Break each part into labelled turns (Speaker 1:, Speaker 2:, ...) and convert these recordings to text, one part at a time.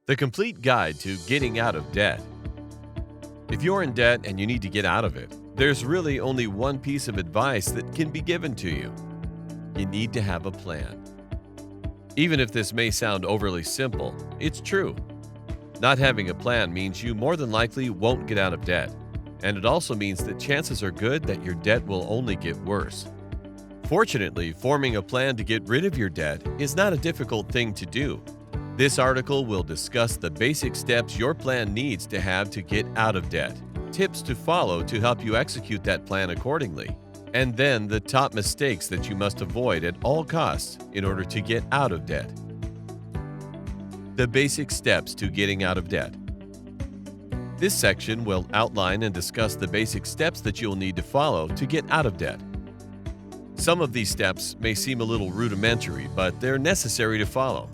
Speaker 1: The complete guide to getting out of debt. If you're in debt and you need to get out of it, there's really only one piece of advice that can be given to you. You need to have a plan. Even if this may sound overly simple, it's true. Not having a plan means you more than likely won't get out of debt, and it also means that chances are good that your debt will only get worse. Fortunately, forming a plan to get rid of your debt is not a difficult thing to do. This article will discuss the basic steps your plan needs to have to get out of debt, tips to follow to help you execute that plan accordingly, and then the top mistakes that you must avoid at all costs in order to get out of debt. The basic steps to getting out of debt. This section will outline and discuss the basic steps that you'll need to follow to get out of debt. Some of these steps may seem a little rudimentary, but they're necessary to follow.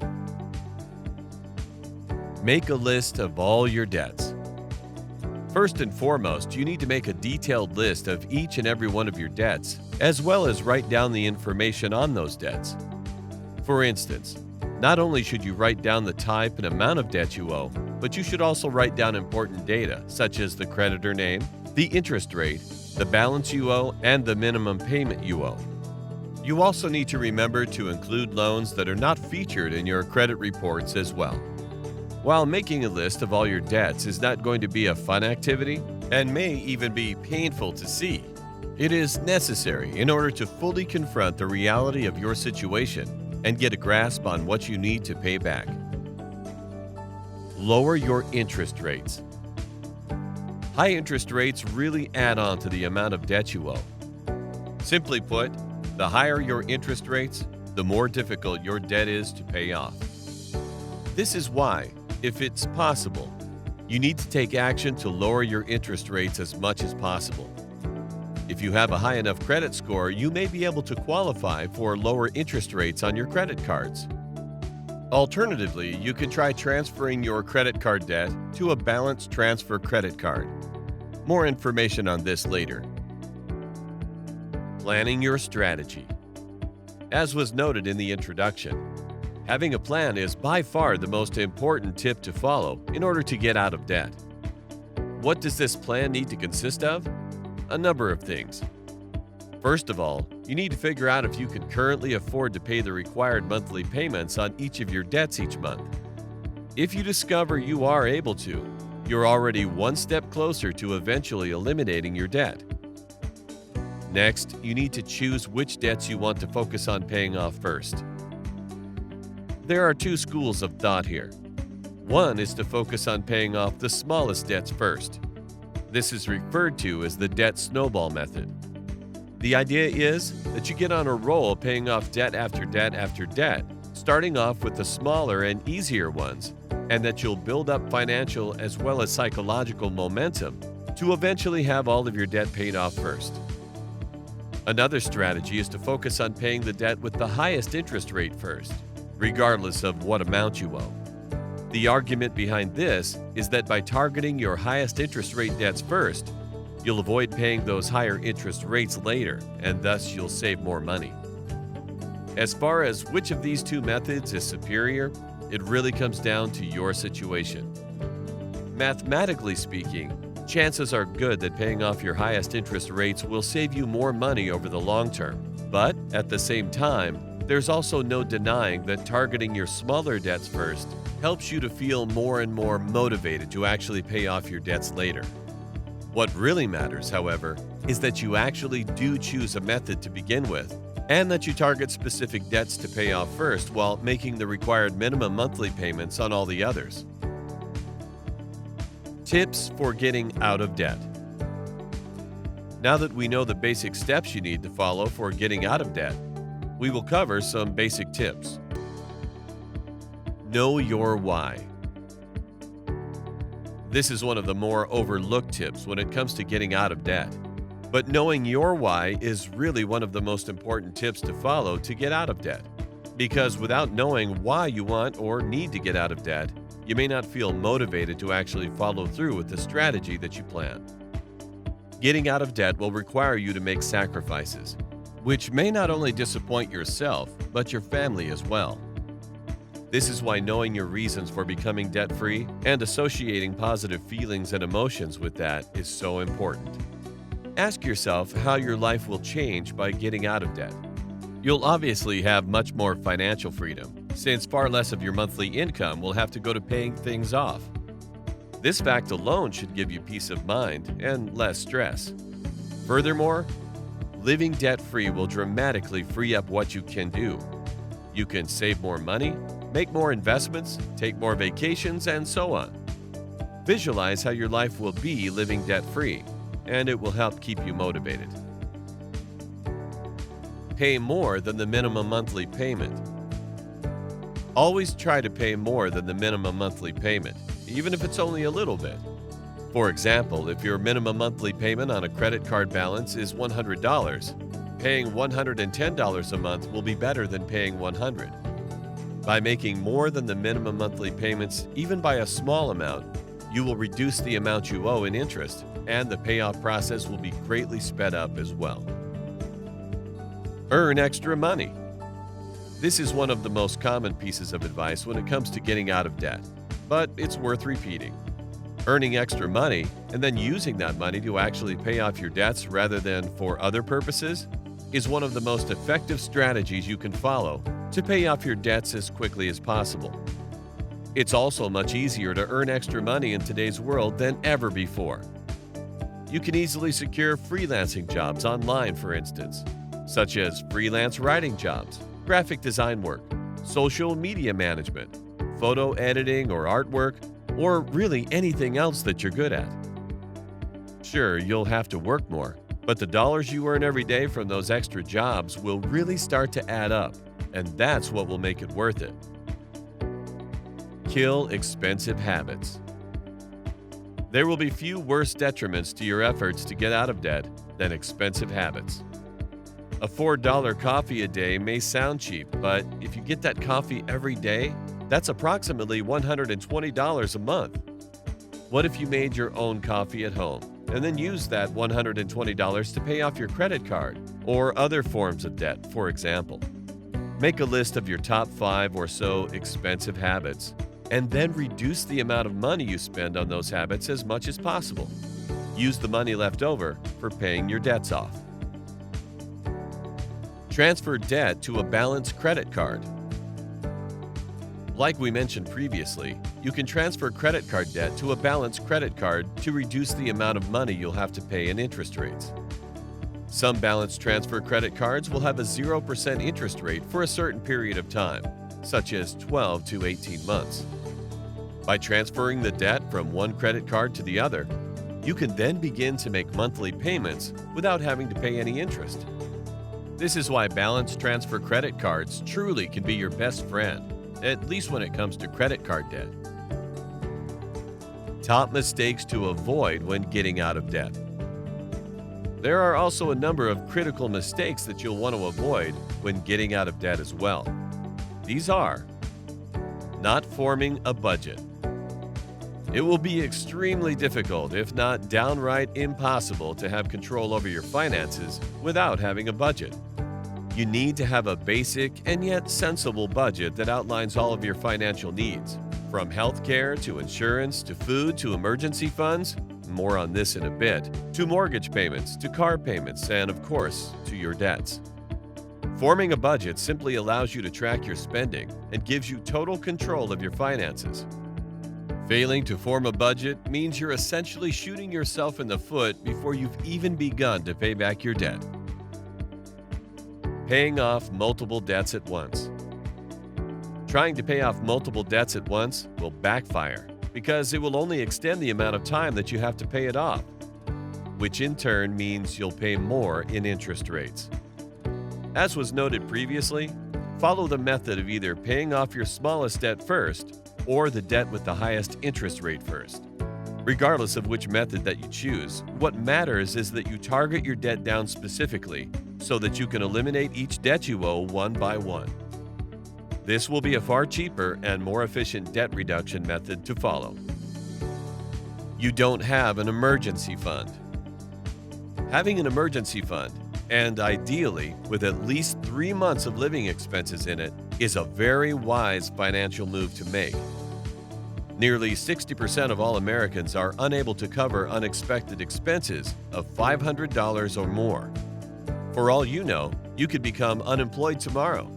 Speaker 1: Make a list of all your debts. First and foremost, you need to make a detailed list of each and every one of your debts, as well as write down the information on those debts. For instance, not only should you write down the type and amount of debt you owe, but you should also write down important data, such as the creditor name, the interest rate, the balance you owe, and the minimum payment you owe. You also need to remember to include loans that are not featured in your credit reports as well. While making a list of all your debts is not going to be a fun activity and may even be painful to see, it is necessary in order to fully confront the reality of your situation and get a grasp on what you need to pay back. Lower your interest rates. High interest rates really add on to the amount of debt you owe. Simply put, the higher your interest rates, the more difficult your debt is to pay off. This is why, if it's possible, you need to take action to lower your interest rates as much as possible. If you have a high enough credit score, you may be able to qualify for lower interest rates on your credit cards. Alternatively, you can try transferring your credit card debt to a balance transfer credit card. More information on this later. Planning your strategy. As was noted in the introduction, having a plan is by far the most important tip to follow in order to get out of debt. What does this plan need to consist of? A number of things. First of all, you need to figure out if you can currently afford to pay the required monthly payments on each of your debts each month. If you discover you are able to, you're already one step closer to eventually eliminating your debt. Next, you need to choose which debts you want to focus on paying off first. There are two schools of thought here. One is to focus on paying off the smallest debts first. This is referred to as the debt snowball method. The idea is that you get on a roll paying off debt after debt after debt, starting off with the smaller and easier ones, and that you'll build up financial as well as psychological momentum to eventually have all of your debt paid off first. Another strategy is to focus on paying the debt with the highest interest rate first, regardless of what amount you owe. The argument behind this is that by targeting your highest interest rate debts first, you'll avoid paying those higher interest rates later, and thus you'll save more money. As far as which of these two methods is superior, it really comes down to your situation. Mathematically speaking, chances are good that paying off your highest interest rates will save you more money over the long term. But at the same time, there's also no denying that targeting your smaller debts first helps you to feel more and more motivated to actually pay off your debts later. What really matters, however, is that you actually do choose a method to begin with, and that you target specific debts to pay off first while making the required minimum monthly payments on all the others. Tips for getting out of debt. Now that we know the basic steps you need to follow for getting out of debt, we will cover some basic tips. Know your why. This is one of the more overlooked tips when it comes to getting out of debt. But knowing your why is really one of the most important tips to follow to get out of debt. Because without knowing why you want or need to get out of debt, you may not feel motivated to actually follow through with the strategy that you plan. Getting out of debt will require you to make sacrifices, which may not only disappoint yourself, but your family as well. This is why knowing your reasons for becoming debt-free and associating positive feelings and emotions with that is so important. Ask yourself how your life will change by getting out of debt. You'll obviously have much more financial freedom, since far less of your monthly income will have to go to paying things off. This fact alone should give you peace of mind and less stress. Furthermore, living debt-free will dramatically free up what you can do. You can save more money, make more investments, take more vacations, and so on. Visualize how your life will be living debt-free, and it will help keep you motivated. Pay more than the minimum monthly payment. Always try to pay more than the minimum monthly payment, even if it's only a little bit. For example, if your minimum monthly payment on a credit card balance is $100, paying $110 a month will be better than paying $100. By making more than the minimum monthly payments, even by a small amount, you will reduce the amount you owe in interest, and the payoff process will be greatly sped up as well. Earn extra money. This is one of the most common pieces of advice when it comes to getting out of debt, but it's worth repeating. Earning extra money and then using that money to actually pay off your debts rather than for other purposes is one of the most effective strategies you can follow to pay off your debts as quickly as possible. It's also much easier to earn extra money in today's world than ever before. You can easily secure freelancing jobs online, for instance, such as freelance writing jobs, graphic design work, social media management, photo editing or artwork, or really anything else that you're good at. Sure, you'll have to work more, but the dollars you earn every day from those extra jobs will really start to add up, and that's what will make it worth it. Kill expensive habits. There will be few worse detriments to your efforts to get out of debt than expensive habits. A $4 coffee a day may sound cheap, but if you get that coffee every day, that's approximately $120 a month. What if you made your own coffee at home and then used that $120 to pay off your credit card or other forms of debt, for example? Make a list of your top 5 or so expensive habits, and then reduce the amount of money you spend on those habits as much as possible. Use the money left over for paying your debts off. Transfer debt to a balanced credit card. Like we mentioned previously, you can transfer credit card debt to a balanced credit card to reduce the amount of money you'll have to pay in interest rates. Some balance transfer credit cards will have a 0% interest rate for a certain period of time, such as 12 to 18 months. By transferring the debt from one credit card to the other, you can then begin to make monthly payments without having to pay any interest. This is why balance transfer credit cards truly can be your best friend, at least when it comes to credit card debt. Top mistakes to avoid when getting out of debt. There are also a number of critical mistakes that you'll want to avoid when getting out of debt as well. These are: not forming a budget. It will be extremely difficult, if not downright impossible, to have control over your finances without having a budget. You need to have a basic and yet sensible budget that outlines all of your financial needs, from healthcare to insurance to food to emergency funds, more on this in a bit, to mortgage payments, to car payments, and of course, to your debts. Forming a budget simply allows you to track your spending and gives you total control of your finances. Failing to form a budget means you're essentially shooting yourself in the foot before you've even begun to pay back your debt. Paying off multiple debts at once. Trying to pay off multiple debts at once will backfire because it will only extend the amount of time that you have to pay it off, which in turn means you'll pay more in interest rates. As was noted previously, follow the method of either paying off your smallest debt first or the debt with the highest interest rate first. Regardless of which method that you choose, what matters is that you target your debt down specifically so that you can eliminate each debt you owe one by one. This will be a far cheaper and more efficient debt reduction method to follow. You don't have an emergency fund. Having an emergency fund, and ideally with at least 3 months of living expenses in it, is a very wise financial move to make. Nearly 60% of all Americans are unable to cover unexpected expenses of $500 or more. For all you know, you could become unemployed tomorrow.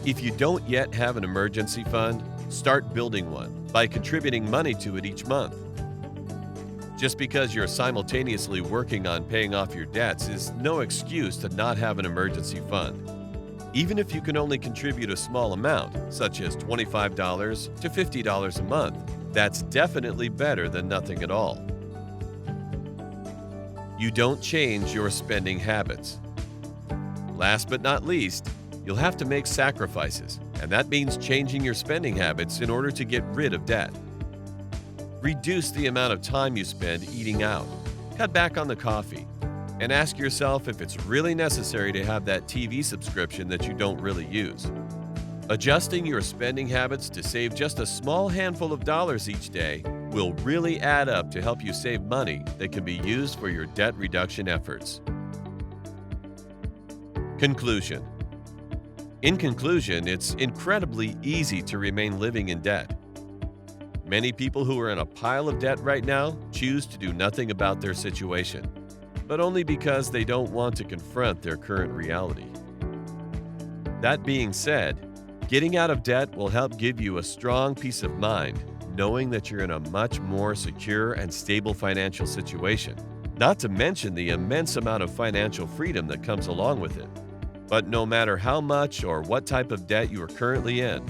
Speaker 1: If you don't yet have an emergency fund, start building one by contributing money to it each month. Just because you're simultaneously working on paying off your debts is no excuse to not have an emergency fund. Even if you can only contribute a small amount, such as $25 to $50 a month, that's definitely better than nothing at all. You don't change your spending habits. Last but not least, you'll have to make sacrifices, and that means changing your spending habits in order to get rid of debt. Reduce the amount of time you spend eating out, cut back on the coffee, and ask yourself if it's really necessary to have that TV subscription that you don't really use. Adjusting your spending habits to save just a small handful of dollars each day will really add up to help you save money that can be used for your debt reduction efforts. Conclusion. In conclusion, it's incredibly easy to remain living in debt. Many people who are in a pile of debt right now choose to do nothing about their situation, but only because they don't want to confront their current reality. That being said, getting out of debt will help give you a strong peace of mind, knowing that you're in a much more secure and stable financial situation, not to mention the immense amount of financial freedom that comes along with it. But no matter how much or what type of debt you are currently in,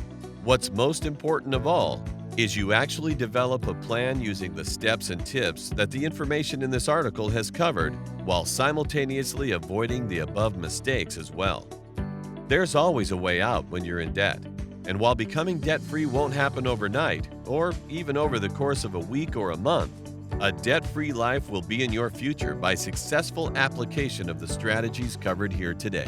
Speaker 1: what's most important of all is you actually develop a plan using the steps and tips that the information in this article has covered, while simultaneously avoiding the above mistakes as well. There's always a way out when you're in debt, and while becoming debt-free won't happen overnight, or even over the course of a week or a month, a debt-free life will be in your future by successful application of the strategies covered here today.